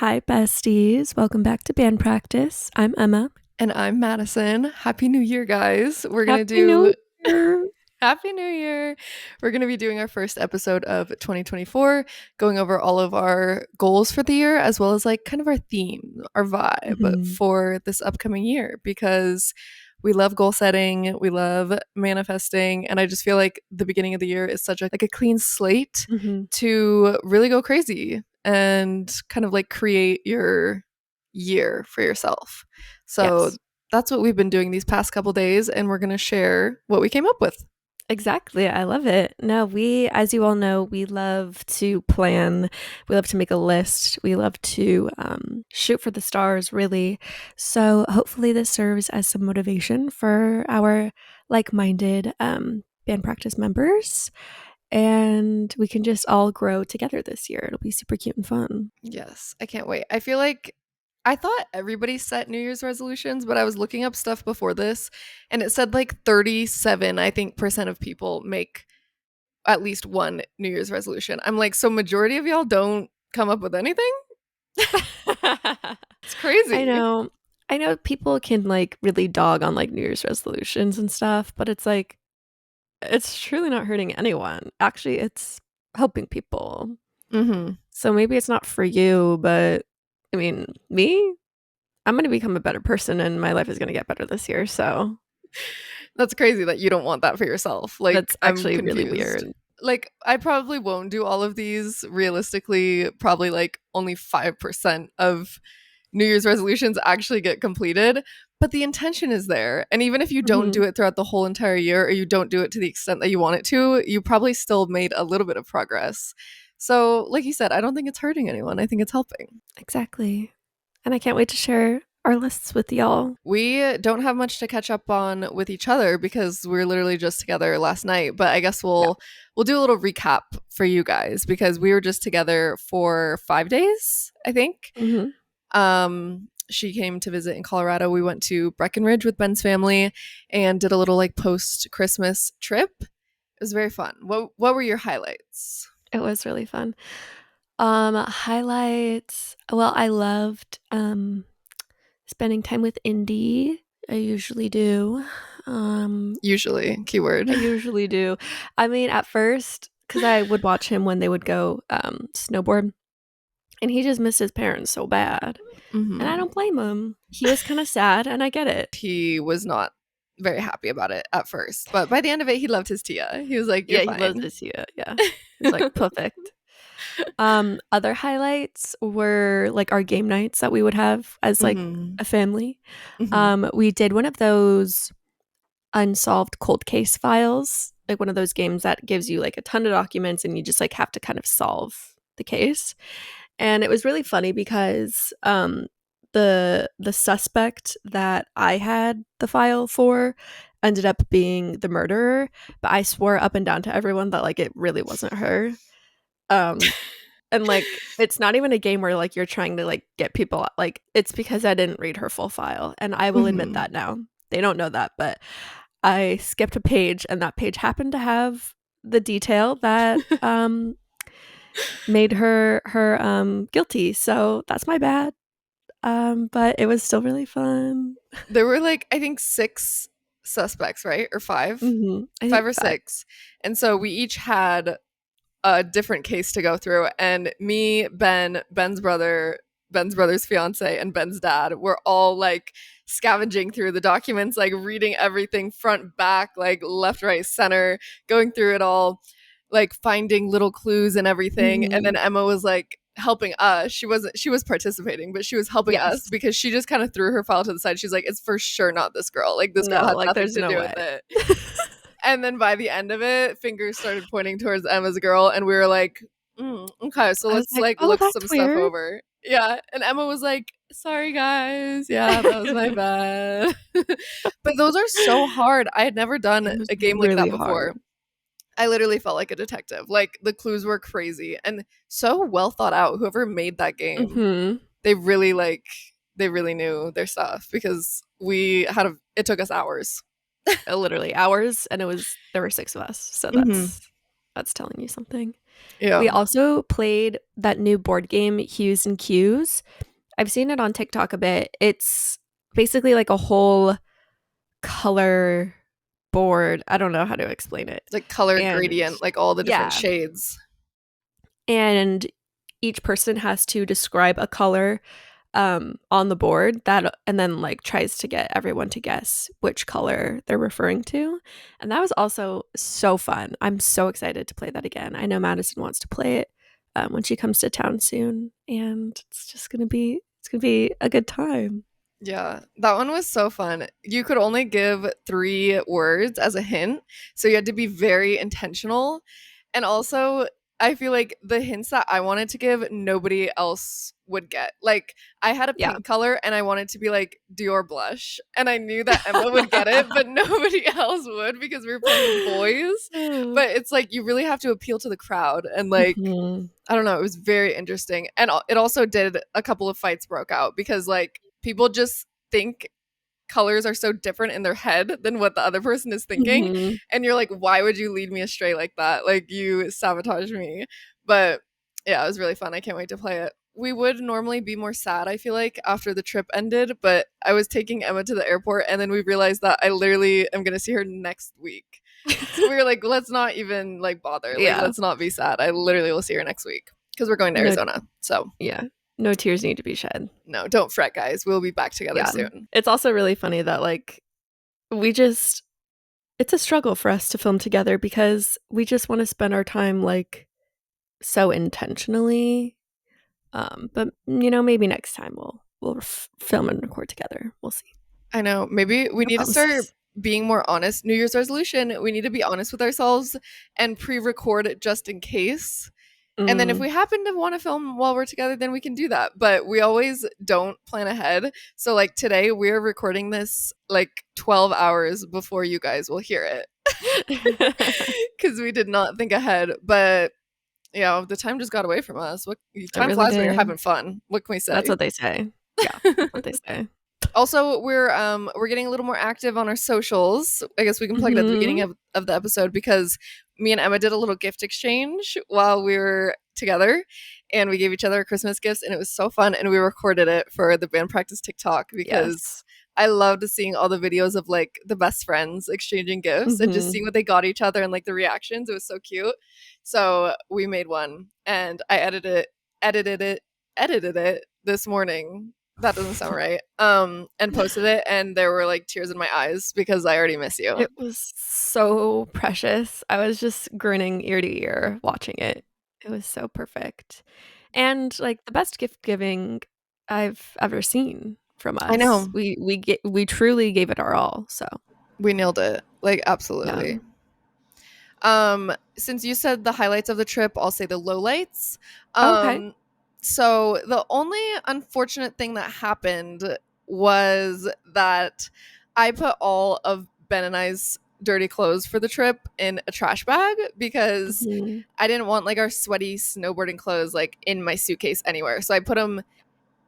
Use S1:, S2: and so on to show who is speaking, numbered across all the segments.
S1: Hi, besties. Welcome back to band practice. I'm Emma.
S2: And I'm Madison. Happy New Year, guys. We're going to
S1: Happy New
S2: do
S1: Year.
S2: Happy New Year. We're going to be doing our first episode of 2024, going over all of our goals for the year, as well as like kind of our theme, our vibe
S1: Mhm.
S2: for this upcoming year, because we love goal setting, we love manifesting, and I just feel like the beginning of the year is such a clean slate
S1: Mhm.
S2: to really go crazy and kind of like create your year for yourself. So
S1: Yes,
S2: that's what we've been doing these past couple days, and we're going to share what we came up with.
S1: exactly. I love it. No, as you all know, we love to plan. We love to make a list. We love to shoot for the stars, really. So hopefully this serves as some motivation for our like-minded band practice members. And we can just all grow together this year. It'll be super cute and fun.
S2: Yes, I can't wait. I feel like I thought everybody set New Year's resolutions, but I was looking up stuff before this and it said like 37, I think, percent of people make at least one New Year's resolution. I'm like, so majority of y'all don't come up with anything? It's
S1: I
S2: crazy.
S1: know. I know people can like really dog on like New Year's resolutions and stuff, but it's like it's truly not hurting anyone. Actually, it's helping people.
S2: Mhm.
S1: So maybe it's not for you, but I mean, me, I'm going to become a better person and my life is going to get better this year. So
S2: That's crazy that you don't want that for yourself. Like,
S1: that's
S2: I'm
S1: actually really
S2: confused.
S1: weird.
S2: Like, I probably won't do all of these. Realistically, probably like only 5% of New Year's resolutions actually get completed, but the intention is there. And even if you don't
S1: Mhm.
S2: do it throughout the whole entire year or you don't do it to the extent that you want it to, you probably still made a little bit of progress. So, like you said, I don't think it's hurting anyone. I think it's helping.
S1: Exactly. And I can't wait to share our lists with y'all.
S2: We don't have much to catch up on with each other because we are literally just together last night, but I guess
S1: Yeah.
S2: we'll do a little recap for you guys because we were just together for 5 days, I think.
S1: Mhm.
S2: She came to visit in Colorado. We went to Breckenridge with Ben's family and did a little like post Christmas trip. It was very fun. What were your highlights?
S1: It was really fun. Highlights. Well, I loved spending time with Indy. I usually do. Um,
S2: Usually, keyword.
S1: I usually do. I mean, at first, because I would watch him when they would go snowboard, and he just missed his parents so bad. And I
S2: Hmm.
S1: don't blame him. He was kind of sad, and I get it.
S2: He was not very happy about it at first, but by the end of it, he loved his Tia. He was like, "You're
S1: Yeah, he loves
S2: fine."
S1: this year. Yeah. It's like perfect. Other highlights were like our game nights that we would have as like
S2: Hmm.
S1: a family.
S2: Hmm.
S1: We did one of those unsolved cold case files, like one of those games that gives you like a ton of documents and you just like have to kind of solve the case. And it was really funny because the suspect that I had the file for ended up being the murderer, but I swore up and down to everyone that like it really wasn't her. Um and like it's not even a game where like you're trying to like get people like it's because I didn't read her full file and I will admit
S2: Hmm.
S1: that now. They don't know that, but I skipped a page and that page happened to have the detail that made her guilty. So that's my bad. But it was still really fun.
S2: There were like I think 6 suspects, right? Or five?
S1: I
S2: Five
S1: think
S2: or
S1: 5.
S2: six. And so we each had a different case to go through. And me, Ben's brother, Ben's brother's fiance, and Ben's dad were all like scavenging through the documents, like reading everything front, back, like left, right, center, going through it all, like finding little clues and everything. And then
S1: Mhm.
S2: Emma was like helping us. She was participating, but she was helping us
S1: Yes.
S2: because she just kind of threw her file to the side. She's like, it's for sure not this girl. Like this girl
S1: No,
S2: had
S1: like
S2: nothing
S1: there's
S2: to
S1: no
S2: do with
S1: way.
S2: it. And then by the end of it, fingers started pointing towards Emma's girl, and we were like, okay, so
S1: I was
S2: let's
S1: like,
S2: like
S1: "Oh,
S2: look some
S1: that's
S2: stuff
S1: weird."
S2: over. Yeah. And Emma was like, sorry guys. Yeah, that was my bad. But those are so hard. I had never done
S1: It was
S2: a game like that
S1: really hard.
S2: before. I literally felt like a detective. Like the clues were crazy and so well thought out. Whoever made that game,
S1: Mhm.
S2: they really like they really knew their stuff because it took us hours.
S1: Literally hours and there were 6 of us. So
S2: Hmm.
S1: that's telling you something.
S2: Yeah.
S1: We also played that new board game, Hues and Cues. I've seen it on TikTok a bit. It's basically like a whole color board. I don't know how to explain it.
S2: Like color
S1: And
S2: gradient, like all the different
S1: yeah,
S2: shades.
S1: and each person has to describe a color on the board that and then like tries to get everyone to guess which color they're referring to. And that was also so fun. I'm so excited to play that again. I know Madison wants to play it when she comes to town soon, and it's gonna be a good time.
S2: Yeah, that one was so fun. You could only give 3 words as a hint, so you had to be very intentional. And also, I feel like the hints that I wanted to give, nobody else would get. Like, I had a
S1: Yeah.
S2: pink color and I wanted to be like Dior blush, and I knew that Emma would get it, but nobody else would because we were playing with boys. But it's like you really have to appeal to the crowd, and like
S1: Mhm.
S2: I don't know, it was very interesting. And it also did a couple of fights broke out because like people just think colors are so different in their head than what the other person is thinking.
S1: Mhm.
S2: And you're like, why would you lead me astray like that? Like you sabotage me. But yeah, it was really fun. I can't wait to play it. We would normally be more sad, I feel like, after the trip ended, but I was taking Emma to the airport and then we realized that I literally am gonna see her next week. So we were like, let's not even like bother. Like,
S1: Yeah.
S2: let's not be sad. I literally will see her next week because we're going to
S1: No,
S2: Arizona. So
S1: yeah. No tears need to be shed.
S2: no, don't fret, guys. We'll be back together
S1: Yeah.
S2: soon.
S1: It's also really funny that like we just it's a struggle for us to film together because we just want to spend our time like so intentionally. But maybe next time we'll film and record together. We'll see.
S2: I know. Maybe we
S1: No
S2: need to start
S1: promises.
S2: being more honest. New Year's resolution. We need to be honest with ourselves and pre-record it just in case. And then if
S1: Mm,
S2: we happen to want to film while we're together, then we can do that. But we always don't plan ahead. So like today we're recording this like 12 hours before you guys will hear it.
S1: it
S2: Cuz we did not think ahead, but the time just got away from us. What time
S1: really
S2: flies when you're
S1: did.
S2: having fun. What can we
S1: That's
S2: say?
S1: what they say. Yeah, that's what they say.
S2: Also, we're getting a little more active on our socials. I guess we can plug it at the beginning
S1: Hmm.
S2: of the episode because me and Emma did a little gift exchange while we were together, and we gave each other Christmas gifts, and it was so fun. And we recorded it for the band practice TikTok because
S1: Yes.
S2: I loved seeing all the videos of like the best friends exchanging gifts and just
S1: Hmm.
S2: seeing what they got each other and like the reactions. It was so cute. So we made one, and I edited it, edited it this morning. That doesn't sound right. And posted it, and there were like tears in my eyes because I already miss you.
S1: It was so precious. I was just grinning ear to ear watching it. It was so perfect. And like the best gift giving I've ever seen from
S2: I
S1: us.
S2: know.
S1: We truly gave it our all. So,
S2: We nailed it. Like
S1: yeah.
S2: absolutely. Since you said the highlights of the trip, I'll say the lowlights.
S1: Okay.
S2: Um, so the only unfortunate thing that happened was that I put all of Ben and I's dirty clothes for the trip in a trash bag because
S1: Mhm.
S2: I didn't want like our sweaty snowboarding clothes like in my suitcase anywhere. So I put them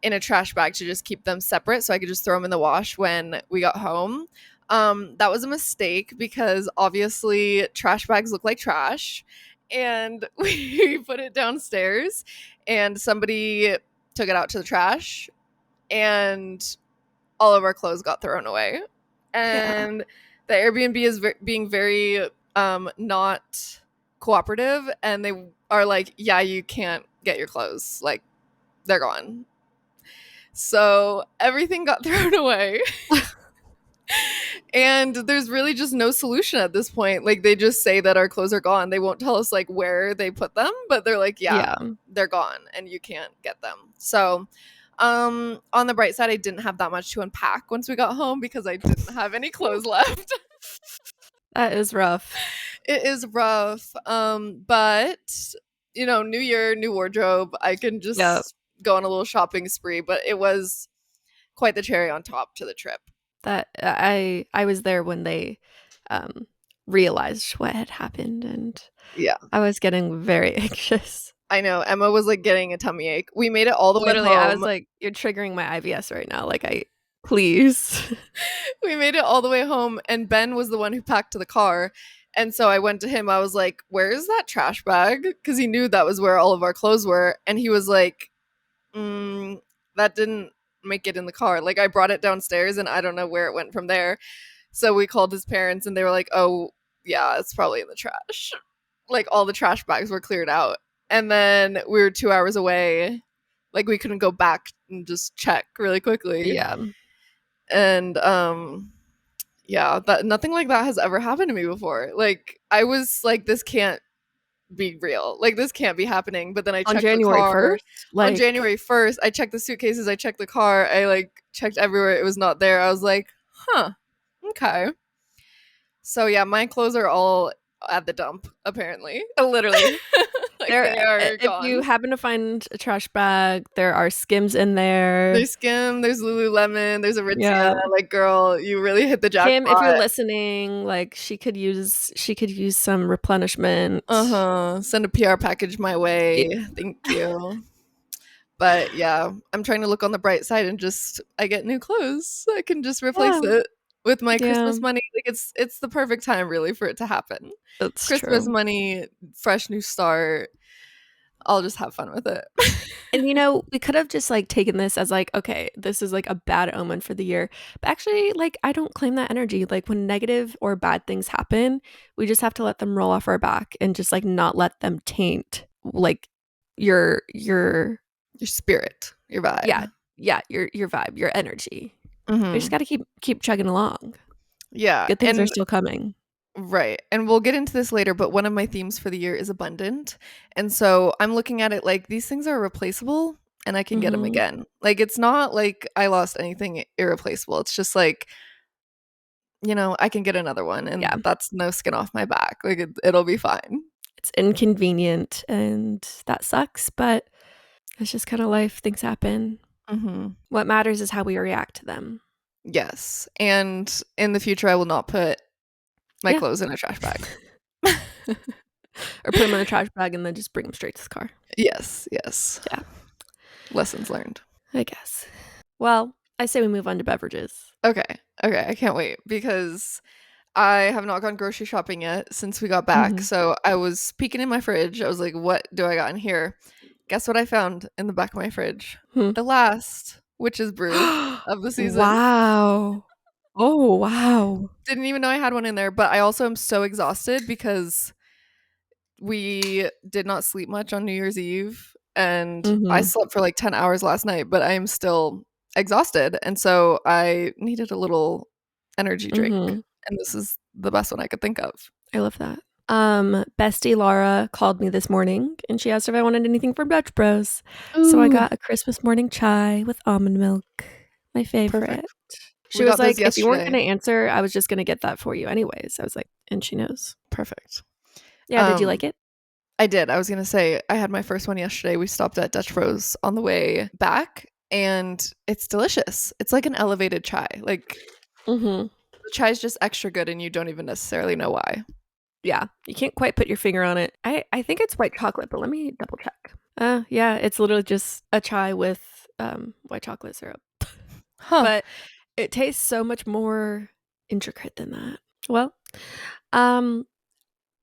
S2: in a trash bag to just keep them separate so I could just throw them in the wash when we got home. That was a mistake because obviously trash bags look like trash. And we put it downstairs and somebody took it out to the trash and all of our clothes got thrown away.
S1: Yeah.
S2: And the Airbnb is being very not cooperative, and they are like, yeah, you can't get your clothes. Like, they're gone. So everything got thrown away. And there's really just no solution at this point. Like they just say that our clothes are gone. They won't tell us like where they put them, but they're like, yeah,
S1: Yeah.
S2: they're gone and you can't get them. So on the bright side, I didn't have that much to unpack once we got home because I didn't have any clothes left.
S1: That is rough.
S2: It is rough. But new year, new wardrobe. I can
S1: Yeah.
S2: just go on a little shopping spree, but it was quite the cherry on top to the trip.
S1: That I was there when they um realized what had happened, and
S2: Yeah.
S1: I was getting very anxious.
S2: I know. Emma was like getting a tummy ache. We made it all the way
S1: Literally, I was
S2: home.
S1: like, "You're triggering my IBS right now. Like, I please."
S2: We made it all the way home, and Ben was the one who packed to the car. And so I went to him. I was like, "Where's that trash bag?" Because he knew that was where all of our clothes were. And he was like, "That didn't make it in the car. Like I brought it downstairs, and I don't know where it went from there." So we called his parents, and they were like, "Oh, yeah, it's probably in the trash." Like all the trash bags were cleared out, and then we were 2 hours away. Like we couldn't go back and just check really quickly.
S1: Yeah.
S2: And yeah, that nothing like that has ever happened to me before. Like I was like, this can't be real. Like this can't be happening. But then I
S1: On
S2: checked the
S1: January
S2: car
S1: 1st,
S2: on
S1: like,
S2: January 1st. I checked the suitcases, I checked the car, I like checked everywhere. It was not there. I was like, huh, okay. So yeah, my clothes are all at the dump, apparently. Literally. Like
S1: there
S2: they are
S1: if
S2: gone.
S1: you happen to find a trash bag, there are Skims in there.
S2: There's Skim, there's Lululemon, there's Aritzia.
S1: Yeah.
S2: Like, girl, you really hit the
S1: Kim, if you're
S2: jackpot.
S1: listening, like she could use some replenishment.
S2: Uh-huh. Send a PR package my way.
S1: Yeah.
S2: Thank you. But yeah, I'm trying to look on the bright side and just I get new clothes. I can just replace
S1: Yeah.
S2: it with my
S1: Yeah,
S2: Christmas money. Like it's the perfect time really for it to happen.
S1: that's
S2: Christmas
S1: true.
S2: money, fresh new start. I'll just have fun with it.
S1: And we could have just like taken this as like, okay, this is like a bad omen for the year. But actually, like, I don't claim that energy. Like, when negative or bad things happen, we just have to let them roll off our back and just like not let them taint like your
S2: Your spirit, your
S1: yeah,
S2: vibe.
S1: yeah, your vibe, your energy. We just
S2: Hmm.
S1: got to keep chugging along.
S2: Yeah.
S1: Good things are
S2: And
S1: still coming.
S2: right. And we'll get into this later, but one of my themes for the year is abundant. And so I'm looking at it like these things are replaceable and I can get them
S1: Mhm.
S2: again. Like it's not like I lost anything irreplaceable. It's just like, I can get another one
S1: Yeah.
S2: and that's no skin off my back. Like it'll be fine.
S1: It's inconvenient and that sucks, but it's just kind of life. Things happen.
S2: Hmm.
S1: What matters is how we react to them.
S2: Yes. And in the future, I will not put my
S1: Yeah.
S2: clothes in a trash bag.
S1: Or put them in the trash bag and then just bring them straight to the car.
S2: Yes. Yes.
S1: Yeah,
S2: Lessons learned.
S1: I guess. Well, I say we move on to beverages.
S2: Okay. Okay. I can't wait because I have not gone grocery shopping yet since we got back.
S1: Mhm.
S2: So I was peeking in my fridge. I was like, what do I got in here? Guess what I found in the back of my fridge?
S1: Hmm.
S2: The last witch's brew of the season.
S1: Wow. Oh, wow.
S2: Didn't even know I had one in there, but I also am so exhausted because we did not sleep much on New Year's Eve and I
S1: Mhm.
S2: slept for like 10 hours last night, but I am still exhausted. And so I needed a little energy drink.
S1: Mhm.
S2: And this is the best one I could think of.
S1: I love that. Bestie Laura called me this morning and she asked if I wanted anything from Dutch Bros. So I
S2: Ooh,
S1: got a Christmas morning chai with almond milk, my favorite.
S2: perfect.
S1: She
S2: We
S1: was
S2: got those
S1: like, if you weren't
S2: yesterday.
S1: going to answer, I was just going to get that for you anyways. I was like, and she knows.
S2: Perfect.
S1: Yeah, did you
S2: Um,
S1: like it?
S2: I did. I was gonna say I had my first one yesterday. We stopped at Dutch Bros on the way back, and it's delicious. It's like an elevated chai. Like
S1: Mhm.
S2: the chai is just extra good, and you don't even necessarily know why.
S1: Yeah, you can't quite put your finger on it. I think it's white chocolate, but let me double check. Yeah, it's literally just a chai with white chocolate syrup.
S2: Huh?
S1: But it tastes so much more intricate than that. Well, um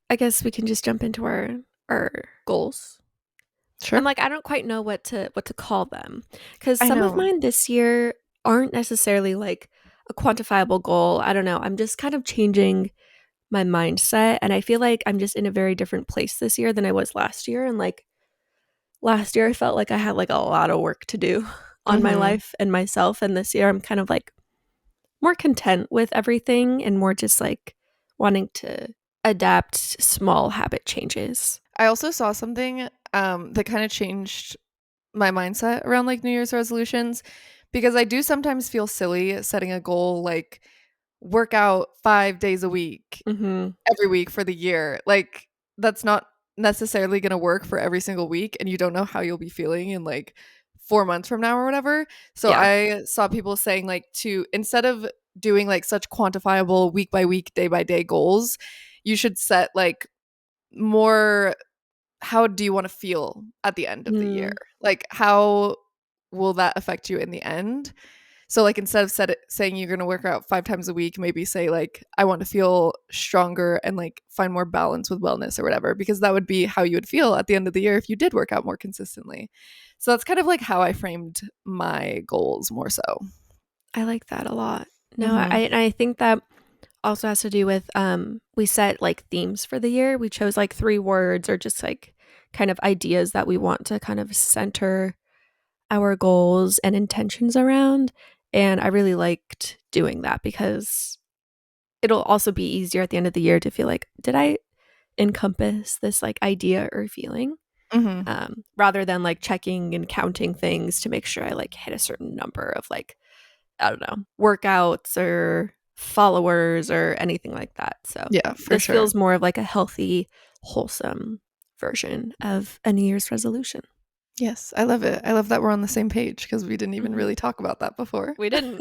S1: I guess we can just jump into our goals.
S2: Sure.
S1: And like I don't quite know what to call them cuz
S2: I
S1: some of
S2: know.
S1: mine this year aren't necessarily like a quantifiable goal. I don't know. I'm just kind of changing my mindset and I feel like I'm just in a very different place this year than I was last year and like last year I felt like I had like a lot of work to do on my
S2: Mm-hmm.
S1: life and myself and this year I'm kind of like more content with everything and more just like wanting to adapt small habit changes.
S2: I also saw something that kind of changed my mindset around like New Year's resolutions because I do sometimes feel silly setting a goal like work out 5 days a week
S1: Mhm.
S2: every week for the year. Like that's not necessarily going to work for every single week and you don't know how you'll be feeling in like 4 months from now or whatever. So
S1: Yeah.
S2: I saw people saying like to instead of doing like such quantifiable week by week, day by day goals, you should set like more how do you want to feel at the end of the year?
S1: Mm.
S2: Like how will that affect you in the end? So like instead of saying you're going to work out 5 times a week, maybe say like I want to feel stronger and like find more balance with wellness or whatever, because that would be how you would feel at the end of the year if you did work out more consistently. So that's kind of like how I framed my goals more so.
S1: I like that a lot. No,
S2: Mm-hmm.
S1: I think that also has to do with we set like themes for the year. We chose like 3 words or just like kind of ideas that we want to kind of center our goals and intentions around. And I really liked doing that because it'll also be easier at the end of the year to feel like, did I encompass this like idea or feeling?
S2: Mm-hmm.
S1: Rather than like checking and counting things to make sure I like hit a certain number of like, I don't know, workouts or followers or anything like that. So
S2: Yeah, for
S1: this
S2: sure.
S1: feels more of like a healthy, wholesome version of a New Year's resolution.
S2: Yes, I love it. I love that we're on the same page because we didn't even
S1: Mhm.
S2: really talk about that before.
S1: We didn't.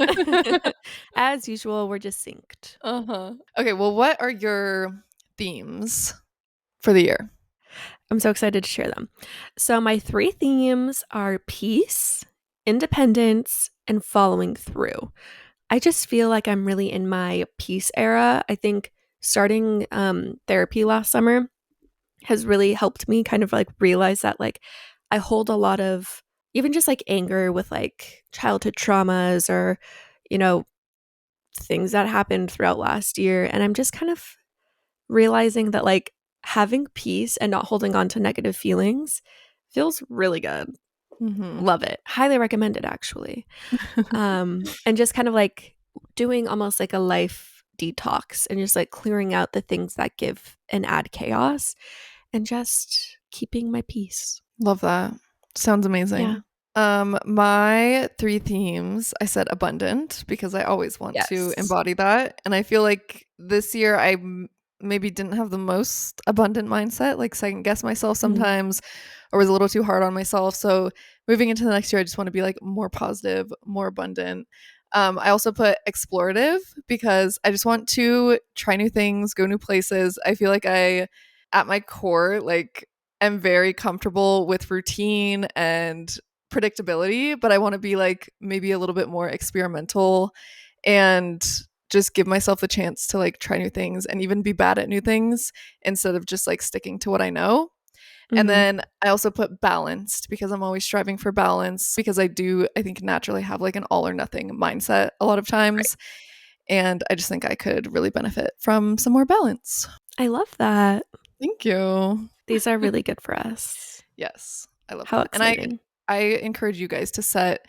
S1: As usual, we're just synced.
S2: Uh-huh. Okay, well, what are your themes for the year?
S1: I'm so excited to share them. So, my 3 themes are peace, independence, and following through. I just feel like I'm really in my peace era. I think starting therapy last summer has really helped me kind of like realize that like I hold a lot of even just like anger with like childhood traumas or, you know, things that happened throughout last year. And I'm just kind of realizing that like having peace and not holding on to negative feelings feels really good.
S2: Mm-hmm.
S1: Love it. Highly recommend it actually. And just kind of like doing almost like a life detox and just like clearing out the things that give and add chaos and just keeping my peace.
S2: Love that. Sounds
S1: Yeah.
S2: amazing. My 3 themes, I said abundant because I always want to
S1: Yes.
S2: embody that. And I feel like this year maybe didn't have the most abundant mindset, like second guess myself
S1: Mhm.
S2: sometimes, or was a little too hard on myself. So moving into the next year, I just want to be like more positive, more abundant. I also put explorative because I just want to try new things, go new places. I feel like at my core, like am very comfortable with routine and predictability, but I want to be like maybe a little bit more experimental and just give myself the chance to like try new things and even be bad at new things instead of just like sticking to what I know. And
S1: Mhm.
S2: then I also put balanced because I'm always striving for balance because I think naturally have like an all or nothing mindset a lot of
S1: Right.
S2: times. And I just think I could really benefit from some more balance.
S1: I love that.
S2: Thank you.
S1: These are really good for us.
S2: Yes, I love
S1: How
S2: that. And
S1: exciting.
S2: I encourage you guys to set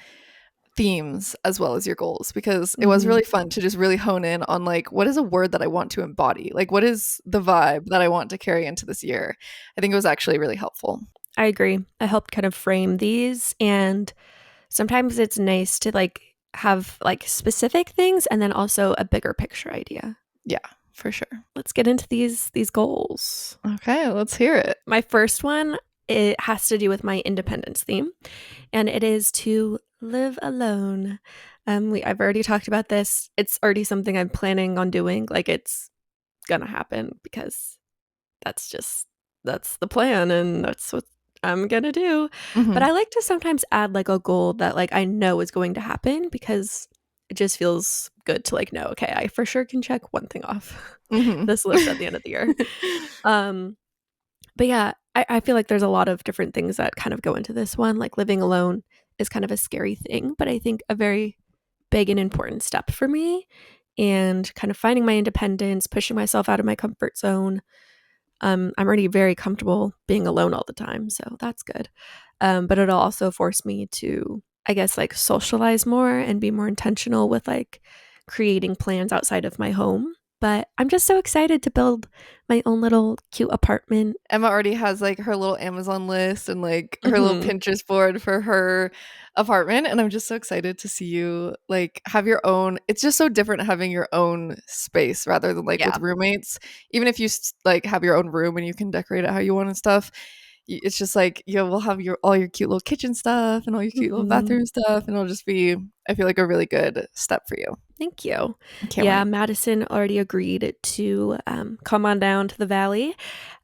S2: themes as well as your goals because it was
S1: Mhm.
S2: really fun to just really hone in on like what is a word that I want to embody? Like what is the vibe that I want to carry into this year? I think it was actually really helpful.
S1: I agree. I helped kind of frame these and sometimes it's nice to like have like specific things and then also a bigger picture idea.
S2: Yeah, for sure.
S1: Let's get into these goals.
S2: Okay, let's hear it.
S1: My first one, it has to do with my independence theme, and it is to live alone. I've already talked about this. It's already something I'm planning on doing. Like it's gonna happen because that's the plan and that's what I'm gonna do. But
S2: Mhm.
S1: I like to sometimes add like a goal that like I know is going to happen because it just feels good to like know, okay, I for sure can check one thing off
S2: Mhm.
S1: this list at the end of the year. Um, but yeah, I feel like there's a lot of different things that kind of go into this one. Like living alone is kind of a scary thing, but I think a very big and important step for me and kind of finding my independence, pushing myself out of my comfort zone. I'm already very comfortable being alone all the time, so that's good. But it'll also force me to, I guess, like socialize more and be more intentional with like creating plans outside of my home. But I'm just so excited to build my own little cute apartment.
S2: Emma already has like her little Amazon list and like her little
S1: Mhm.
S2: Pinterest board for her apartment. And I'm just so excited to see you like have your own. It's just so different having your own space rather than like with
S1: Yeah.
S2: roommates. Even if you like have your own room and you can decorate it how you want and stuff, it's just like you will have your all your cute little kitchen stuff and all your cute little
S1: Mhm.
S2: bathroom stuff. And it'll just be, I feel like, a really good step for you.
S1: Thank you.
S2: I can't
S1: Yeah,
S2: wait.
S1: Madison already agreed to come on down to the valley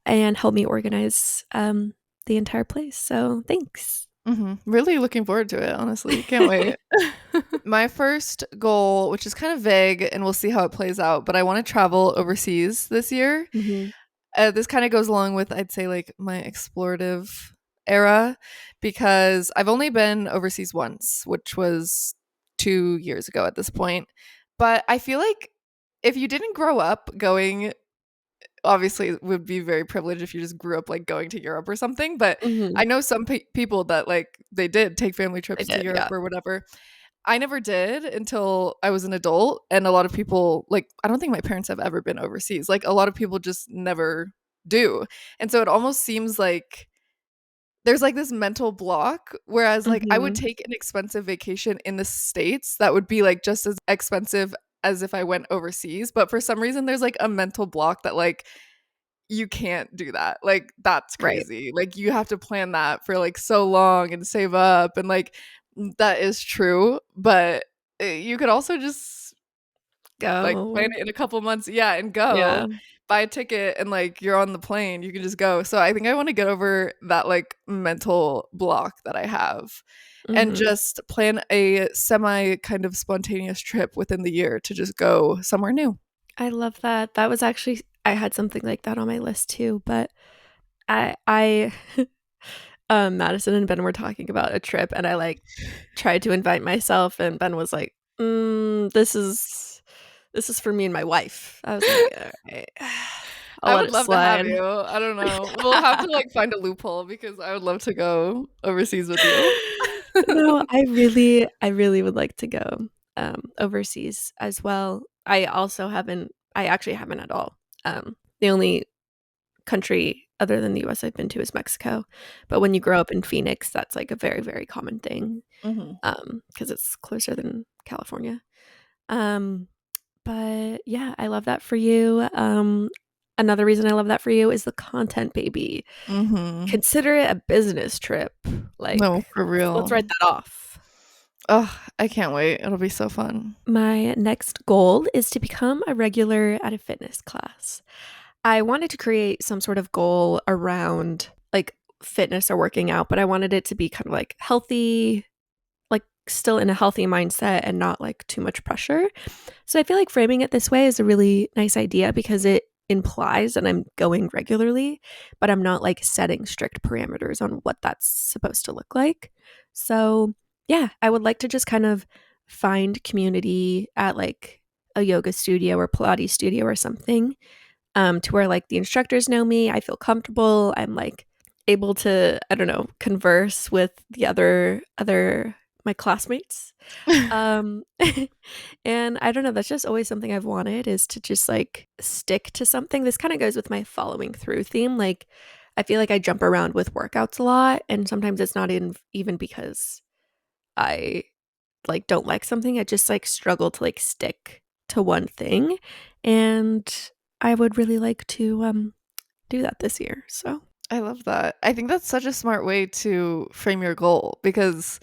S1: and help me organize the entire place. So thanks.
S2: Really looking forward to it, honestly. Can't wait. My first goal, which is kind of vague and we'll see how it plays out, but I want to travel overseas this year.
S1: Mhm.
S2: This kind of goes along with, I'd say, like my explorative era because I've only been overseas once, which was 2 years ago at this point. But I feel like if you didn't grow up going, obviously it would be very privileged if you just grew up like going to Europe or something. But I
S1: Mhm.
S2: know some people that like they did take family
S1: I
S2: trips to
S1: did,
S2: Europe
S1: yeah.
S2: or whatever. I never did until I was an adult. And a lot of people, like, I don't think my parents have ever been overseas. Like, a lot of people just never do. And so it almost seems like there's like this mental block. Whereas, like, I would
S1: Mhm.
S2: take an expensive vacation in the States that would be like just as expensive as if I went overseas. But for some reason, there's like a mental block that, like, you can't do that. Like, that's
S1: Right.
S2: crazy. Like, you have to plan that for like so long and save up and like that is true, but you could also just like plan
S1: Go.
S2: it in a couple months, yeah, and go
S1: Yeah.
S2: buy a ticket and like you're on the plane, you can just go. So I think I want to get over that like mental block that I have and
S1: Mhm.
S2: just plan a semi kind of spontaneous trip within the year to just go somewhere new.
S1: I love that. That was actually I had something like that on my list too, but I Madison and Ben were talking about a trip, and I, like, tried to invite myself, and Ben was like, this is for me and my wife." I was like, "Alright, I'll
S2: I
S1: let
S2: would
S1: it
S2: love to have
S1: slide."
S2: you. I don't know. We'll have to like find a loophole because I would love to go overseas with you.
S1: No, I really would like to go, overseas as well. I actually haven't at all. The only country other than the US I've been to is Mexico, but when you grow up in Phoenix, that's, like, a very, very common thing,
S2: Mhm.
S1: because it's closer than California. Um, but yeah, I love that for you. Another reason I love that for you is the content, baby.
S2: Mhm.
S1: Consider it a business trip. Like,
S2: No, for
S1: let's
S2: real.
S1: write that off.
S2: Oh, I can't wait. It'll be so fun.
S1: My next goal is to become a regular at a fitness class. I wanted to create some sort of goal around like fitness or working out, but I wanted it to be kind of like healthy, like still in a healthy mindset and not like too much pressure. So I feel like framing it this way is a really nice idea because it implies that I'm going regularly, but I'm not like setting strict parameters on what that's supposed to look like. So, yeah, I would like to just kind of find community at like a yoga studio or Pilates studio or something, to where like the instructors know me, I feel comfortable, I'm like able to, I don't know, converse with the other my classmates. Um, and I don't know, that's just always something I've wanted is to just like stick to something. This kind of goes with my following through theme. Like, I feel like I jump around with workouts a lot, and sometimes it's not even because I like don't like something. I just like struggle to like stick to one thing, and I would really like to do that this year. So
S2: I love that. I think that's such a smart way to frame your goal because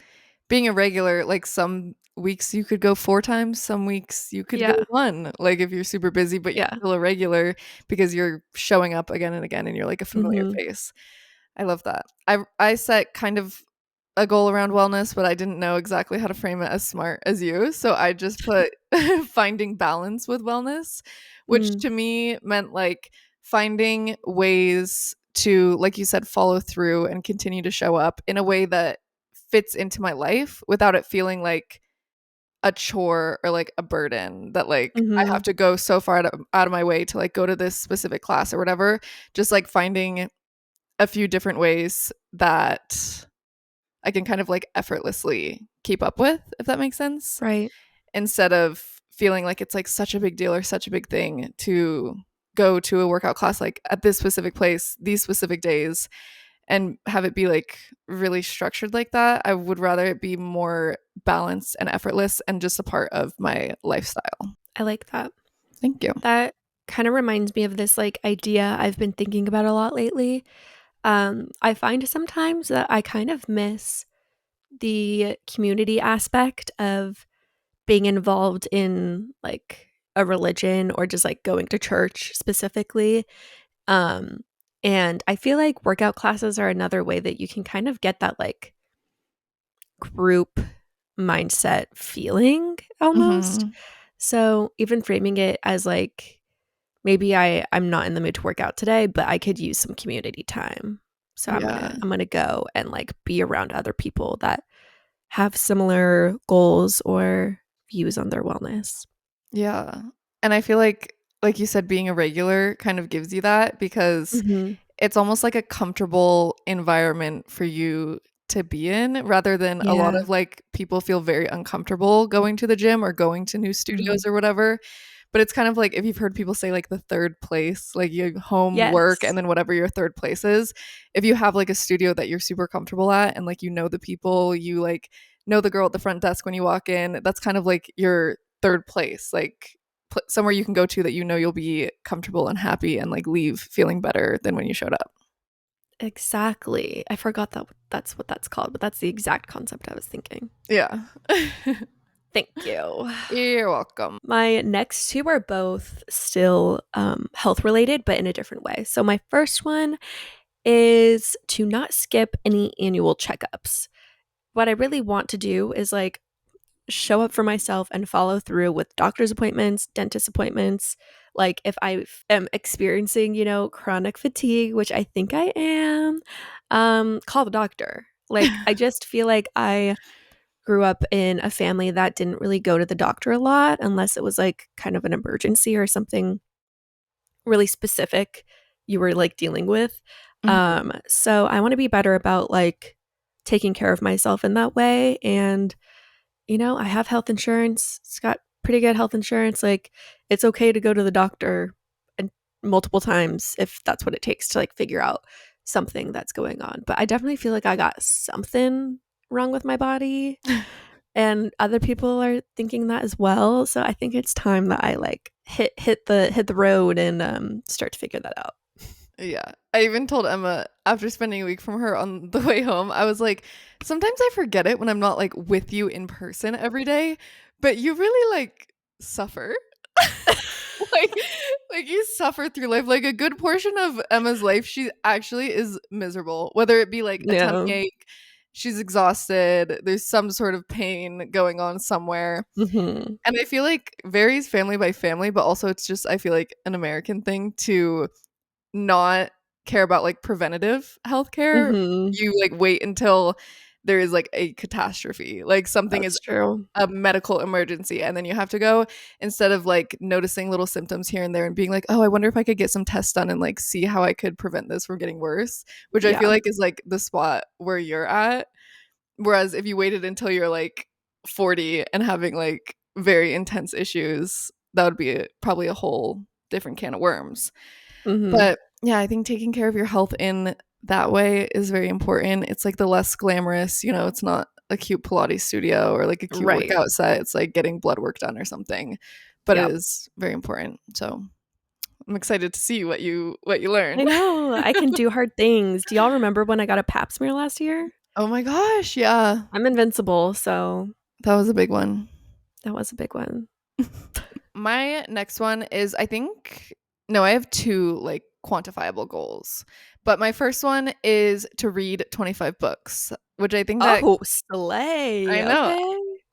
S2: being a regular, like some weeks you could go 4 times, some weeks you could go
S1: yeah,
S2: 1, like if you're super busy, but you're
S1: yeah,
S2: still a regular because you're showing up again and again and you're like a familiar
S1: hmm,
S2: face. I love that. I set kind of a goal around wellness, but I didn't know exactly how to frame it as smart as you. So I just put finding balance with wellness, which
S1: mm,
S2: to me meant like finding ways to, like you said, follow through and continue to show up in a way that fits into my life without it feeling like a chore or like a burden that like I have
S1: hmm,
S2: to go so far out of my way to like go to this specific class or whatever. Just like finding a few different ways that I can kind of like effortlessly keep up with, if that makes sense,
S1: right.
S2: instead of feeling like it's like such a big deal or such a big thing to go to a workout class like at this specific place, these specific days, and have it be like really structured like that. I would rather it be more balanced and effortless and just a part of my lifestyle.
S1: I like that.
S2: Thank you.
S1: That kind of reminds me of this like idea I've been thinking about a lot lately. I find sometimes that I kind of miss the community aspect of being involved in like a religion or just like going to church specifically. Um, and I feel like workout classes are another way that you can kind of get that like group mindset feeling almost.
S2: Mhm.
S1: So even framing it as like maybe I'm not in the mood to work out today, but I could use some community time. So
S2: Yeah.
S1: I'm gonna go and like be around other people that have similar goals or views on their wellness.
S2: Yeah. And I feel like you said, being a regular kind of gives you that because
S1: Mhm.
S2: it's almost like a comfortable environment for you to be in rather than a lot
S1: Yeah.
S2: of like people feel very uncomfortable going to the gym or going to new
S1: Mhm.
S2: studios or whatever. But it's kind of like if you've heard people say like the third place, like you home, work, and
S1: Yes.
S2: then whatever your third place is. If you have like a studio that you're super comfortable at and like you know the people, you like know the girl at the front desk when you walk in, that's kind of like your third place. Like somewhere you can go to that you know you'll be comfortable and happy and like leave feeling better than when you showed up.
S1: Exactly. I forgot that that's what that's called, but that's the exact concept I was thinking.
S2: Yeah.
S1: Thank you.
S2: You're welcome.
S1: My next two are both still health related, but in a different way. So, my first one is to not skip any annual checkups. What I really want to do is like show up for myself and follow through with doctor's appointments, dentist appointments. Like, if I am experiencing, chronic fatigue, which I think I am, call the doctor. Like, I just feel like I grew up in a family that didn't really go to the doctor a lot unless it was like kind of an emergency or something really specific you were like dealing with.
S2: Mhm.
S1: So I want to be better about like taking care of myself in that way. And, I have health insurance. It's got pretty good health insurance. Like, it's okay to go to the doctor and multiple times if that's what it takes to like figure out something that's going on. But I definitely feel like I got something wrong with my body and other people are thinking that as well. So I think it's time that I like hit the road and start to figure that out.
S2: Yeah. I even told Emma after spending a week from her on the way home, I was like, sometimes I forget it when I'm not like with you in person every day, but you really like suffer. like like you suffer through life. Like a good portion of Emma's life, she actually is miserable. Whether it be like a tummy
S1: Yeah.
S2: ache, she's exhausted, there's some sort of pain going on somewhere.
S1: Mhm.
S2: And I feel like varies family by family, but also it's just I feel like an American thing to not care about like preventative healthcare.
S1: Mhm.
S2: You like wait until there is like a catastrophe, like something is
S1: That's true.
S2: a medical emergency, and then you have to go instead of like noticing little symptoms here and there and being like, oh, I wonder if I could get some tests done and like see how I could prevent this from getting worse, which I feel
S1: Yeah.
S2: like is like the spot where you're at. Whereas if you waited until you're like 40 and having like very intense issues, that would be probably a whole different can of worms.
S1: Mhm.
S2: But yeah, I think taking care of your health in that way is very important. It's like the less glamorous, it's not a cute Pilates studio or like a cute
S1: Right.
S2: workout set. It's like getting blood work done or something. But it
S1: Yep.
S2: is very important. So I'm excited to see what you learn.
S1: I know. I can do hard things. Do y'all remember when I got a pap smear last year?
S2: Oh my gosh, yeah.
S1: I'm invincible, so
S2: That was a big one.
S1: that was a big one.
S2: My next one is I think no, I have two like quantifiable goals. But my first one is to read 25 books, which I think that
S1: Oh, slay.
S2: I know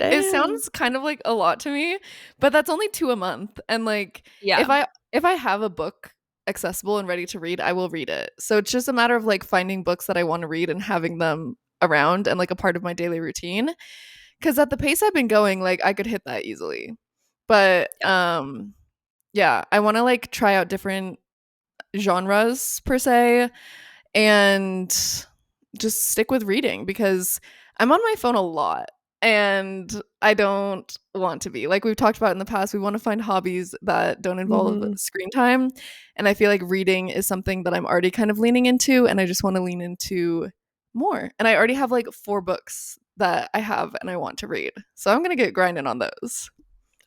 S1: Okay.
S2: it
S1: Damn.
S2: sounds kind of like a lot to me, but that's only 2 a month. And like
S1: Yeah.
S2: if I have a book accessible and ready to read, I will read it. So it's just a matter of like finding books that I want to read and having them around and like a part of my daily routine. Cuz at the pace I've been going, like I could hit that easily. But
S1: Yep.
S2: yeah, I want to like try out different genres per se and just stick with reading because I'm on my phone a lot and I don't want to be. Like we've talked about in the past, we want to find hobbies that don't involve
S1: Mhm.
S2: screen time. And I feel like reading is something that I'm already kind of leaning into and I just want to lean into more. And I already have like 4 books that I have and I want to read. So I'm going to get grinding on those.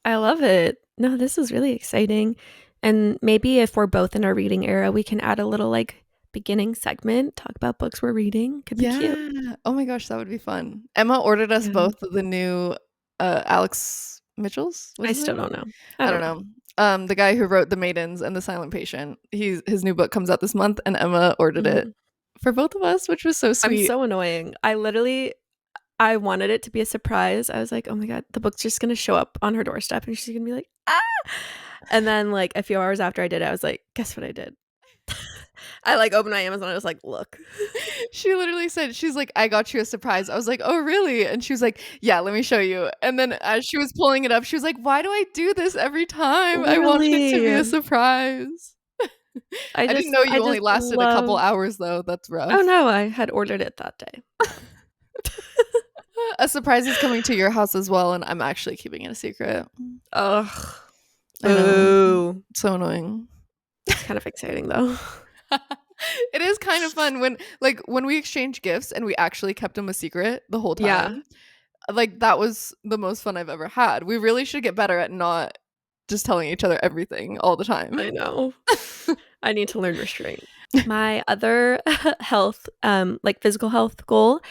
S1: I love it. No, this is really exciting. And maybe if we're both in our reading era, we can add a little like beginning segment, talk about books we're reading. Could be cute.
S2: Yeah. Oh my gosh, that would be fun. Emma ordered us
S1: Yeah.
S2: both the new Alex Mitchell's. What's
S1: I
S2: his
S1: still
S2: name?
S1: don't know. I
S2: I
S1: don't
S2: don't
S1: know.
S2: know. The guy who wrote The Maidens and The Silent Patient. His new book comes out this month, and Emma ordered it
S1: Mhm.
S2: for both of us, which was so
S1: I'm
S2: sweet.
S1: so annoying. I literally I wanted it to be a surprise. I was like, oh my God, the book's just going to show up on her doorstep and she's going to be like, ah. And then, like, a few hours after I did it, I was like, guess what I did? I like opened my Amazon. I was like, look.
S2: She literally said, she's like, I got you a surprise. I was like, oh, really? And she was like, yeah, let me show you. And then as she was pulling it up, she was like, why do I do this every time? I wanted it to be a
S1: Literally.
S2: surprise.
S1: I
S2: I didn't
S1: just
S2: know
S1: I
S2: you only
S1: just
S2: lasted a couple
S1: love.
S2: hours, though. That's
S1: Oh
S2: rough.
S1: no, I had ordered it that day.
S2: A surprise is coming to your house as well, and I'm actually keeping it a secret.
S1: Ugh.
S2: I know.
S1: Boo.
S2: So annoying.
S1: It's kind of exciting though.
S2: It is kind of fun when we exchange gifts and we actually kept them a secret the whole
S1: Yeah,
S2: time. Like that was the most fun I've ever had. We really should get better at not just telling each other everything all the time.
S1: I know. I need to learn restraint. My other health, like physical health goal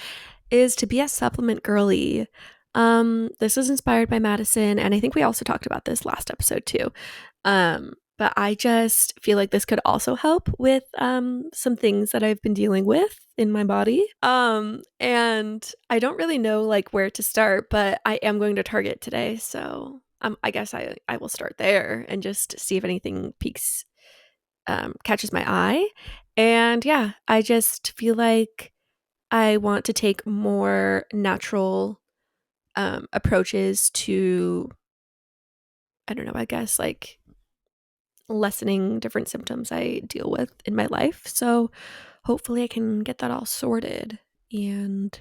S1: is to be a supplement girly. This is inspired by Madison, and I think we also talked about this last episode too. But I just feel like this could also help with some things that I've been dealing with in my body. And I don't really know like where to start, but I am going to Target today, so I guess I will start there and just see if anything piques catches my eye. And yeah, I just feel like I want to take more natural approaches to, I don't know, I guess like lessening different symptoms I deal with in my life. So hopefully I can get that all sorted. And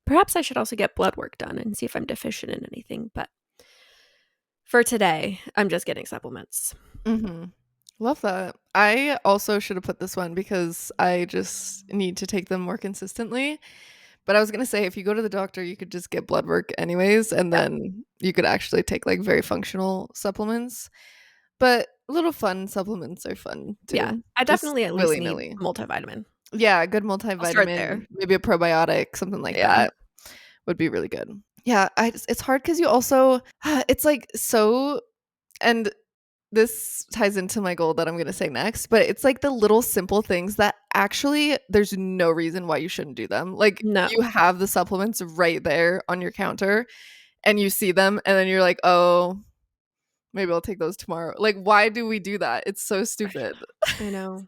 S1: perhaps I should also get blood work done and see if I'm deficient in anything. But for today, I'm just getting supplements.
S2: Mm-hmm. Love that. I also should have put this one because I just need to take them more consistently. But I was gonna say if you go to the doctor, you could just get blood work anyways, and
S1: Yeah.
S2: then you could actually take like very functional supplements. But little fun supplements are fun
S1: Yeah.
S2: too.
S1: I
S2: Just
S1: definitely at least
S2: willy
S1: need
S2: nilly.
S1: a multivitamin.
S2: Yeah, a good
S1: I'll start
S2: multivitamin,
S1: there.
S2: maybe a probiotic, something like
S1: Yeah.
S2: that would be really good. Yeah, it's hard because you also it's like so and this ties into my goal that I'm going to say next, but it's like the little simple things that actually there's no reason why you shouldn't do them. Like
S1: No,
S2: you have the supplements right there on your counter and you see them and then you're like, "Oh, maybe I'll take those tomorrow." Like why do we do that? It's so stupid.
S1: I know.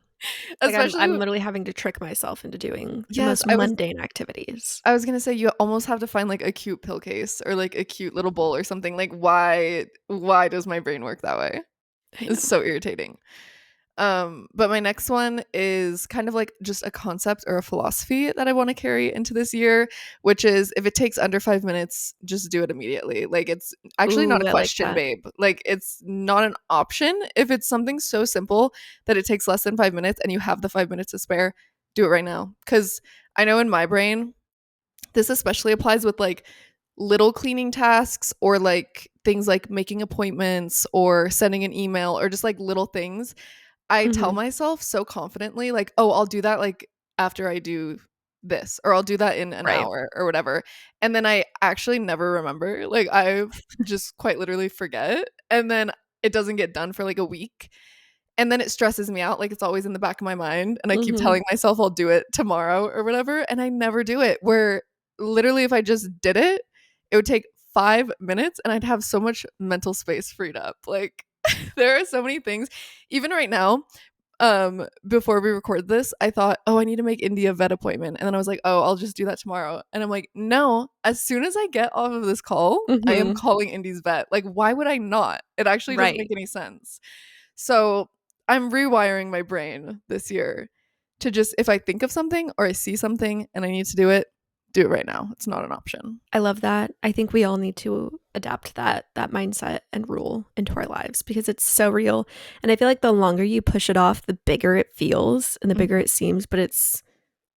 S1: Like I'm
S2: Especially
S1: literally having to trick myself into doing the
S2: yes,
S1: most mundane activities.
S2: I was going to say you almost have to find like a cute pill case or like a cute little bowl or something. Like why does my brain work that way?
S1: I
S2: It's
S1: know.
S2: so irritating. But my next one is kind of like just a concept or a philosophy that I want to carry into this year, which is if it takes under 5 minutes, just do it immediately. Like it's actually not
S1: Ooh,
S2: a
S1: I like
S2: question,
S1: that.
S2: babe. Like it's not an option. If it's something so simple that it takes less than 5 minutes and you have the 5 minutes to spare, do it right now. Because I know in my brain, this especially applies with like little cleaning tasks or like things like making appointments or sending an email or just like little things. I tell
S1: Mhm.
S2: myself so confidently, like, oh, I'll do that like after I do this, or I'll do that in an
S1: Right.
S2: hour or whatever. And then I actually never remember. Like, I just quite literally forget. And then it doesn't get done for like a week. And then it stresses me out. Like, it's always in the back of my mind. And I keep
S1: Mhm.
S2: telling myself I'll do it tomorrow or whatever. And I never do it. Where literally, if I just did it, it would take 5 minutes and I'd have so much mental space freed up. Like, there are so many things. Even right now, before we record this, I thought, oh, I need to make India a vet appointment. And then I was like, oh, I'll just do that tomorrow. And I'm like, no, as soon as I get off of this call, I am
S1: Mhm.
S2: calling Indy's vet. Like, why would I not? It actually doesn't
S1: Right.
S2: make any sense. So I'm rewiring my brain this year to just, if I think of something or I see something and I need to do it right now. It's not an option.
S1: I love that. I think we all need to adapt that mindset and rule into our lives because it's so real. And I feel like the longer you push it off, the bigger it feels and the bigger
S2: Mhm.
S1: it seems, but it's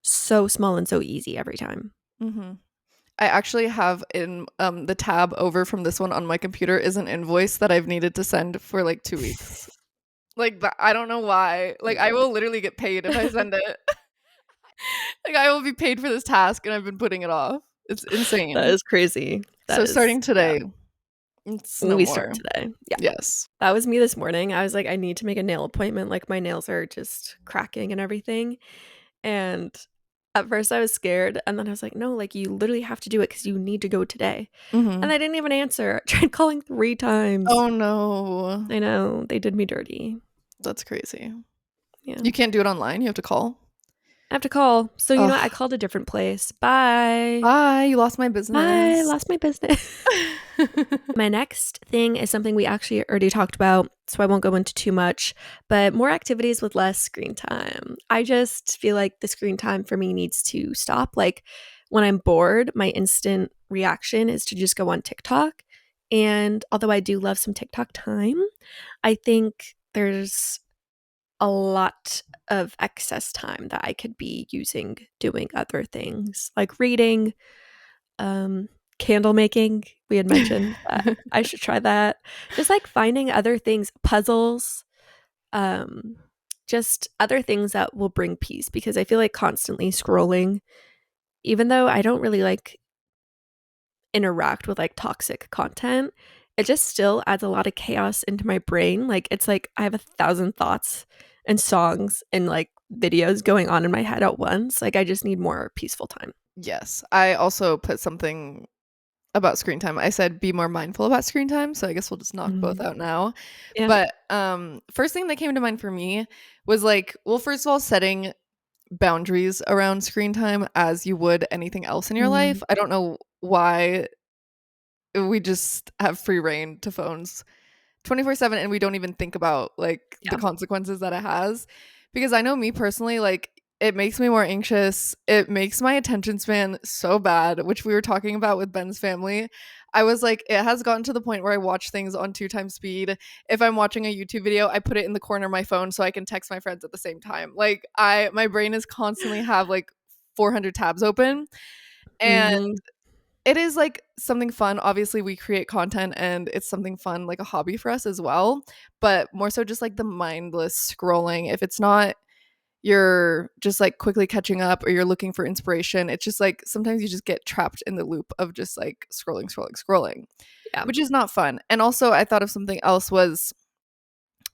S1: so small and so easy every time.
S2: Mm-hmm. I actually have in the tab over from this one on my computer is an invoice that I've needed to send for like 2 weeks. Like I don't know why. Like I will literally get paid if I send it. Like I will be paid for this task and I've been putting it off. It's
S1: That
S2: insane.
S1: is crazy.
S2: So
S1: That is,
S2: starting
S1: yeah.
S2: today, it's no
S1: We start
S2: more.
S1: today. Yeah.
S2: Yes.
S1: That was me this morning. I was like, I need to make a nail appointment. Like my nails are just cracking and everything. And At first I was scared, and then I was like, "No, like, you literally have to do it because you need to go today." And
S2: Mhm.
S1: they didn't even answer. I tried calling 3 times.
S2: Oh, no.
S1: I know, they did me dirty.
S2: That's crazy.
S1: Yeah.
S2: You can't do it online, you have to call?
S1: I have to call. So, you know what? I
S2: Ugh.
S1: called a different place. Bye.
S2: Bye, you lost my
S1: Bye.
S2: business.
S1: Lost my business. My next thing is something we actually already talked about, so I won't go into too much, but more activities with less screen time. I just feel like the screen time for me needs to stop. Like when I'm bored, my instant reaction is to just go on TikTok. And although I do love some TikTok time, I think there's a lot of excess time that I could be using doing other things like reading, um, candle making. We had mentioned that I should try that. Just like finding other things, puzzles, um, just other things that will bring peace because I feel like constantly scrolling, even though I don't really like interact with like toxic content, it just still adds a lot of chaos into my brain. Like it's like I have 1,000 thoughts and songs and like videos going on in my head at once. Like I just need more peaceful time.
S2: Yes, I also put something about screen time. I said be more mindful about screen time, so I guess we'll just knock both
S1: Mhm.
S2: out now.
S1: Yeah.
S2: But first thing that came to mind for me was like, well, first of all, setting boundaries around screen time as you would anything else in your
S1: Mm.
S2: life. I don't know why we just have free reign to phones 24/7 and we don't even think about like the
S1: Yeah.
S2: consequences that it has, because I know me personally, like it makes me more anxious. It makes my attention span so bad, which we were talking about with Ben's family. I was like, it has gotten to the point where I watch things on 2 times speed. If I'm watching a YouTube video, I put it in the corner of my phone so I can text my friends at the same time. Like my brain is constantly have like 400 tabs open, and
S1: Mhm.
S2: it is like something fun. Obviously, we create content and it's something fun, like a hobby for us as well. But more so just like the mindless scrolling. If it's not you're just like quickly catching up or you're looking for inspiration, it's just like sometimes you just get trapped in the loop of just like scrolling, scrolling, scrolling,
S1: Yeah.
S2: which is not fun. And also, I thought of something else was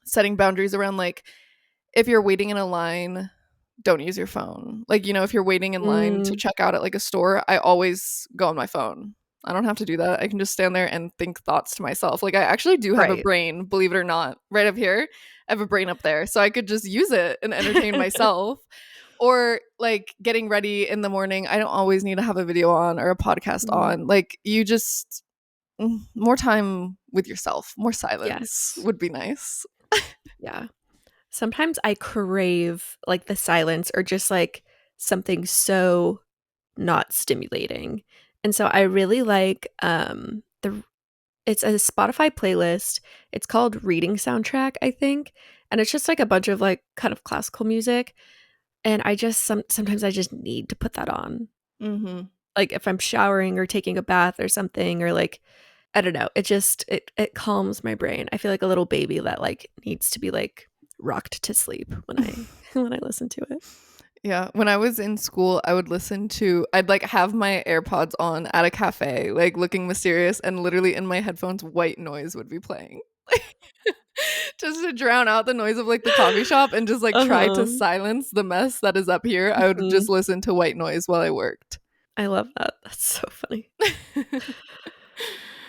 S2: setting boundaries around like if you're waiting in a line, don't use your phone. Like, you know, if you're waiting in line to
S1: Mm.
S2: check out at like a store, I always go on my phone. I don't have to do that. I can just stand there and think thoughts to myself. Like, I actually do have a
S1: Right.
S2: brain, believe it or not, right up here. I have a brain up there. So I could just use it and entertain myself. Or like getting ready in the morning. I don't always need to have a video on or a podcast
S1: Mm.
S2: on. Like, you just, more time with yourself, more silence
S1: Yes.
S2: would be nice.
S1: Yeah. Sometimes I crave like the silence or just like something so not stimulating. And so I really like the it's a Spotify playlist. It's called Reading Soundtrack, I think. And it's just like a bunch of like kind of classical music. And I just sometimes I just need to put that on.
S2: Mm-hmm.
S1: Like if I'm showering or taking a bath or something or like I don't know. It just it calms my brain. I feel like a little baby that like needs to be like rocked to sleep when I when I listen to it.
S2: Yeah, when I was in school, I'd like have my AirPods on at a cafe, like looking mysterious, and literally in my headphones, white noise would be playing. Just to drown out the noise of like the coffee shop and just like try to
S1: Uh-huh.
S2: silence the mess that is up here. I would just
S1: Mhm.
S2: listen to white noise while I worked.
S1: I love that. That's so funny.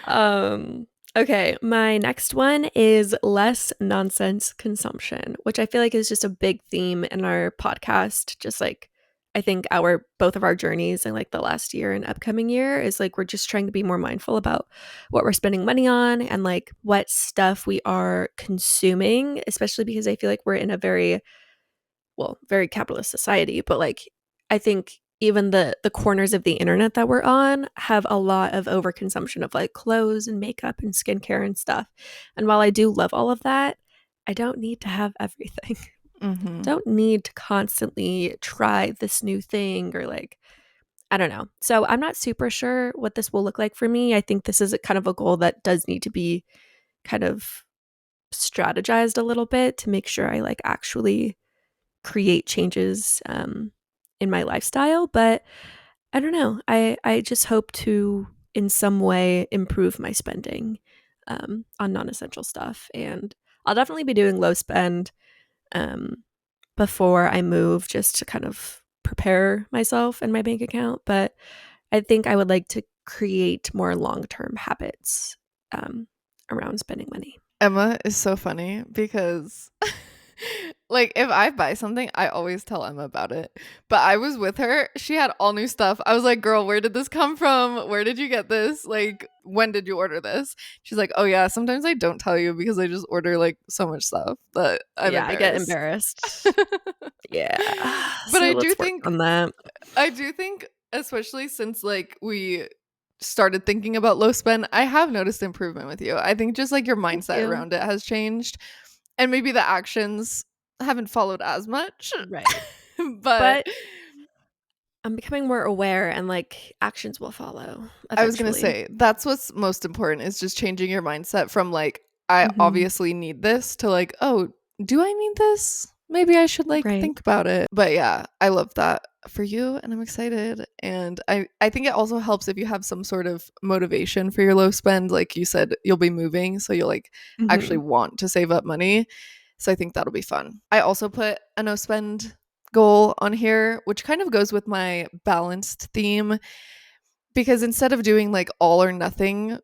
S1: Um, okay, my next one is less nonsense consumption, which I feel like is just a big theme in our podcast. Just like I think our both of our journeys in like the last year and upcoming year is like we're just trying to be more mindful about what we're spending money on and like what stuff we are consuming, especially because I feel like we're in a very very capitalist society, but like I think even the corners of the internet that we're on have a lot of overconsumption of like clothes and makeup and skincare and stuff. And while I do love all of that, I don't need to have everything.
S2: Mm-hmm.
S1: Don't need to constantly try this new thing or like I don't know. So I'm not super sure what this will look like for me. I think this is a kind of a goal that does need to be kind of strategized a little bit to make sure I like actually create changes in my lifestyle. But I don't know. I just hope to in some way improve my spending on non-essential stuff, and I'll definitely be doing low spend um, before I move, just to kind of prepare myself and my bank account, but I think I would like to create more long-term habits um, around spending money.
S2: Emma is so funny because like if I buy something, I always tell Emma about it. But I was with her, she had all new stuff. I was like, "Girl, where did this come from? Where did you get this? Like, when did you order this?" She's like, "Oh yeah, sometimes I don't tell you because I just order like so much stuff that I'm
S1: Yeah, I get
S2: embarrassed."
S1: embarrassed. Yeah.
S2: But
S1: So let's work on that.
S2: I do think, especially since like we started thinking about low spend, I have noticed improvement with you. I think just like your
S1: Thank
S2: mindset
S1: you.
S2: around it has changed, and maybe the actions haven't followed as much.
S1: Right.
S2: But
S1: But I'm becoming more aware and like actions will follow
S2: I was gonna
S1: eventually.
S2: say that's what's most important is just changing your mindset from like I
S1: Mhm.
S2: obviously need this to like, oh, do I need this? Maybe I should like
S1: Right.
S2: think about it. But yeah, I love that for you and I'm excited. And I think it also helps if you have some sort of motivation for your low spend. Like you said, you'll be moving, so you'll like actually
S1: Mhm.
S2: want to save up money. So I think that'll be fun. I also put a no spend goal on here, which kind of goes with my balanced theme because instead of doing like all or nothing,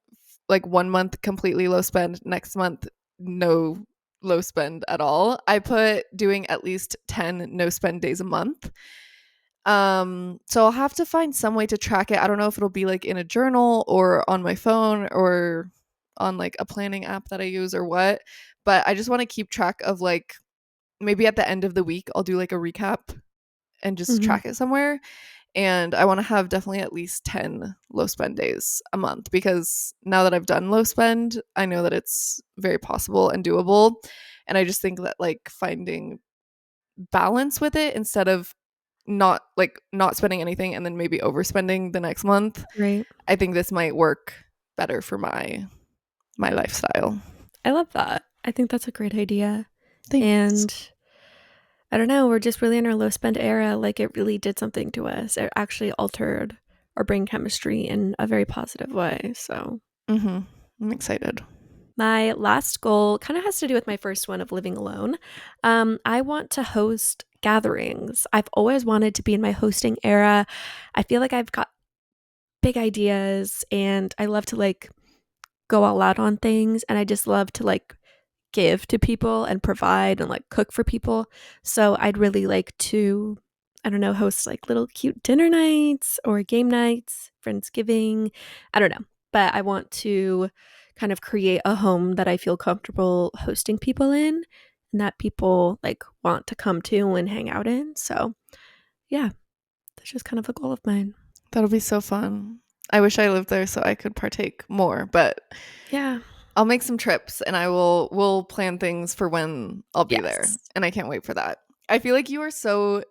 S2: like 1 month completely low spend, next month no low spend at all, I put doing at least 10 no spend days a month. So I'll have to find some way to track it. I don't know if it'll be like in a journal or on my phone or on like a planning app that I use or what, but I just want to keep track of like maybe at the end of the week I'll do like a recap and just
S1: Mhm.
S2: track it somewhere. And I want to have definitely at least 10 low spend days a month because now that I've done low spend, I know that it's very possible and doable. And I just think that like finding balance with it instead of not spending anything and then maybe overspending the next month,
S1: Right.
S2: I think this might work better for my lifestyle.
S1: I love that. I think that's a great idea.
S2: Thanks.
S1: And I don't know, we're just really in our low spend era. Like it really did something to us. It actually altered our brain chemistry in a very positive way. So,
S2: Mhm. I'm excited.
S1: my last goal kind of has to do with my first one of living alone. I want to host gatherings. I've always wanted to be in my hosting era. I feel like I've got big ideas and I love to like go all out on things and I just love to like give to people and provide and like cook for people. So I'd really like to, I don't know, host like little cute dinner nights or game nights, Friendsgiving. I don't know. But I want to kind of create a home that I feel comfortable hosting people in and that people like want to come to and hang out in. So yeah, that's just kind of a goal of mine.
S2: That'll be so fun. I wish I lived there so I could partake more, but
S1: Yeah.
S2: I'll make some trips and we'll plan things for when I'll be there.
S1: Yes.
S2: And I can't wait for that. I feel like you are so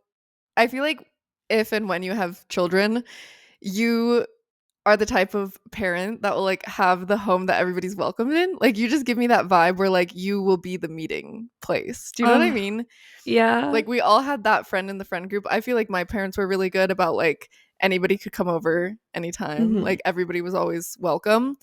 S2: I feel like if and when you have children, you are the type of parent that will like have the home that everybody's welcome in. Like you just give me that vibe where like you will be the meeting place. Do you know what I
S1: Oh,
S2: mean?
S1: yeah.
S2: Like we all had that friend in the friend group. I feel like my parents were really good about like anybody could come over anytime.
S1: Mhm.
S2: Like everybody was always welcome.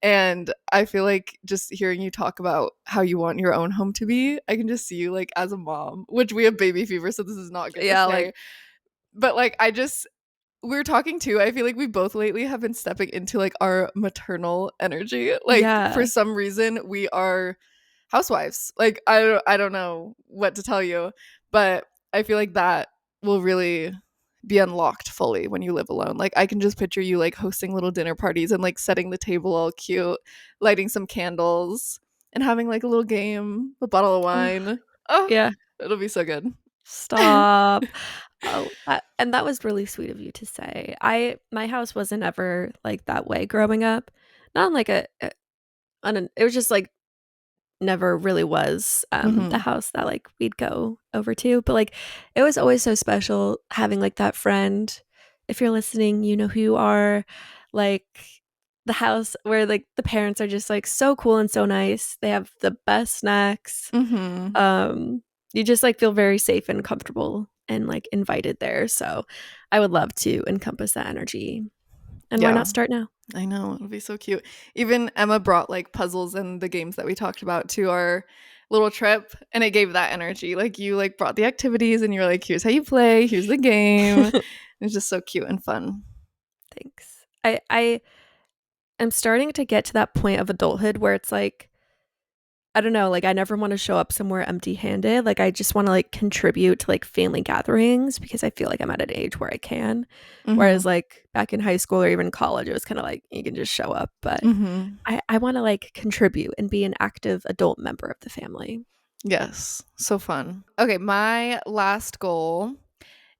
S2: And I feel like just hearing you talk about how you want your own home to be, I can just see you like as a mom, which we have baby fever, so this is not good to
S1: Yeah, like
S2: say. But like I just we're talking too. I feel like we both lately have been stepping into like our maternal energy. Like for
S1: yeah.
S2: some reason we are housewives. Like I don't know what to tell you, but I feel like that will really be unlocked fully when you live alone. Like I can just picture you like hosting little dinner parties and like setting the table all cute, lighting some candles and having like a little game, a bottle of
S1: Oh,
S2: wine. Oh,
S1: yeah.
S2: it'll be so good.
S1: Stop. Oh, and that was really sweet of you to say. My house wasn't ever like that way growing up. Not in like on an it was just like never really was the
S2: Mhm.
S1: house that like we'd go over to, but like it was always so special having like that friend. If you're listening, you know who you are. Like the house where like the parents are just like so cool and so nice. They have the best snacks.
S2: Mhm.
S1: Um, you just like feel very safe and comfortable and like invited there. So I would love to encompass that energy. And why
S2: Yeah.
S1: not start now?
S2: I know, it'll be so cute. Even Emma brought like puzzles and the games that we talked about to our little trip, and it gave that energy. Like you like brought the activities and you're like, here's how you play, here's the game. It's just so cute and fun.
S1: Thanks. I am starting to get to that point of adulthood where it's like, I don't know, like I never want to show up somewhere empty-handed. Like I just want to like contribute to like family gatherings because I feel like I'm at an age where I can.
S2: Mm-hmm.
S1: Whereas like back in high school or even college, it was kind of like you can just show up. But
S2: Mm-hmm.
S1: I want to like contribute and be an active adult member of the family.
S2: Yes, so fun. Okay, my last goal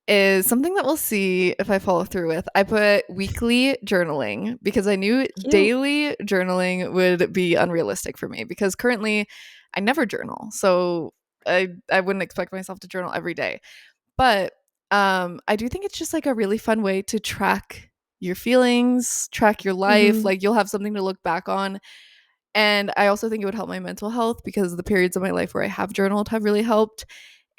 S2: is something that we'll see if I follow through with. I put weekly journaling because I knew
S1: Cute.
S2: daily journaling would be unrealistic for me because currently I never journal. So I wouldn't expect myself to journal every day. But I do think it's just like a really fun way to track your feelings, track your life.
S1: Mm-hmm.
S2: Like you'll have something to look back on. And I also think it would help my mental health because the periods of my life where I have journaled have really helped.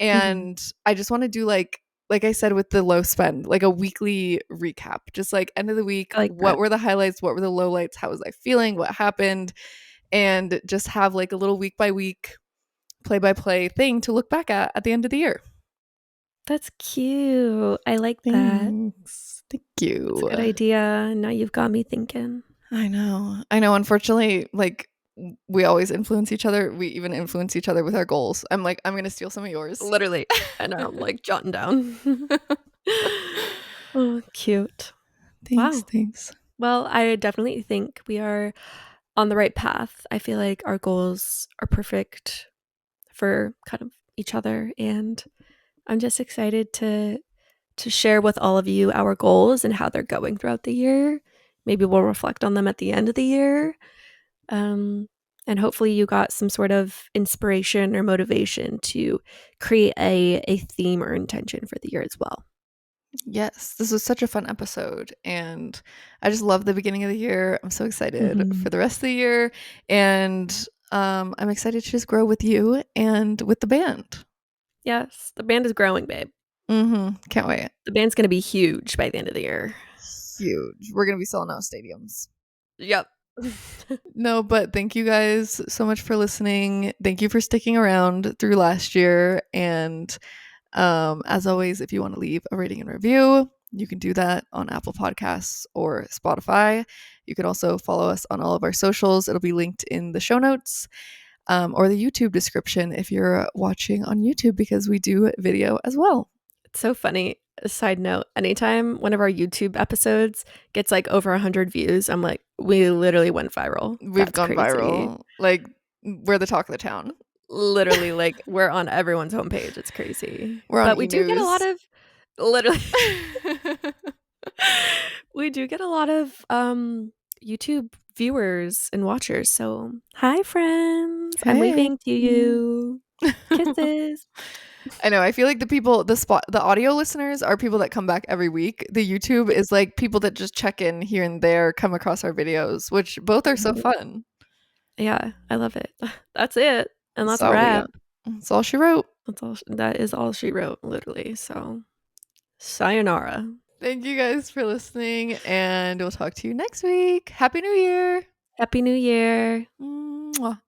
S1: Mm-hmm.
S2: And I just want to do like I said with the low spend, like a weekly recap. Just like end of the week,
S1: I like
S2: what
S1: that.
S2: were the highlights, what were the lowlights, how was I feeling, what happened, and just have like a little week by week play by play thing to look back at the end of the year.
S1: That's cute. I like that.
S2: Thanks. Thank
S1: It's a
S2: you.
S1: good idea. Now you've got me thinking.
S2: I know. I know. Unfortunately, like we always influence each other. We even influence each other with our goals. I'm like, I'm gonna steal some of yours.
S1: Literally. And I'm like jotting down. Oh, cute.
S2: Thanks.
S1: Wow.
S2: Thanks.
S1: Well, I definitely think we are on the right path. I feel like our goals are perfect for kind of each other, and I'm just excited to share with all of you our goals and how they're going throughout the year. Maybe we'll reflect on them at the end of the year. Um, and hopefully you got some sort of inspiration or motivation to create a theme or intention for the year as well.
S2: Yes, this was such a fun episode, and I just love the beginning of the year. I'm so excited for
S1: Mhm.
S2: the rest of the year, and I'm excited to just grow with you and with the band.
S1: Yes, the band is growing, babe.
S2: Can't wait.
S1: The band's going to be huge by the end of the year.
S2: Huge. We're gonna be selling out stadiums.
S1: Yep.
S2: No, but thank you guys so much for listening. Thank you for sticking around through last year. And as always, if you want to leave a rating and review, you can do that on Apple Podcasts or Spotify. You can also follow us on all of our socials. It'll be linked in the show notes or the YouTube description if you're watching on YouTube because we do video as well.
S1: It's so funny. A side note, anytime one of our YouTube episodes gets like over 100 views, I'm like, we literally went viral.
S2: We've
S1: That's
S2: gone
S1: crazy.
S2: viral. Like, we're the talk of the town.
S1: Literally, like, we're on everyone's homepage. It's crazy.
S2: We're on
S1: But
S2: E
S1: we do get a lot
S2: News.
S1: of, literally, we do get a lot of YouTube viewers and watchers. So, hi, friends. I'm
S2: Hey.
S1: waving to you. Kisses.
S2: I know. I feel like the audio listeners are people that come back every week. The YouTube is like people that just check in here and there, come across our videos, which both are so
S1: Mhm.
S2: fun.
S1: Yeah, I love it. That's it. And
S2: That's
S1: that's a
S2: all we
S1: wrap.
S2: got. That's all she wrote.
S1: That is all she wrote, literally. So, sayonara.
S2: Thank you guys for listening, and we'll talk to you next week. Happy New Year.
S1: Happy New Year.
S2: Mwah.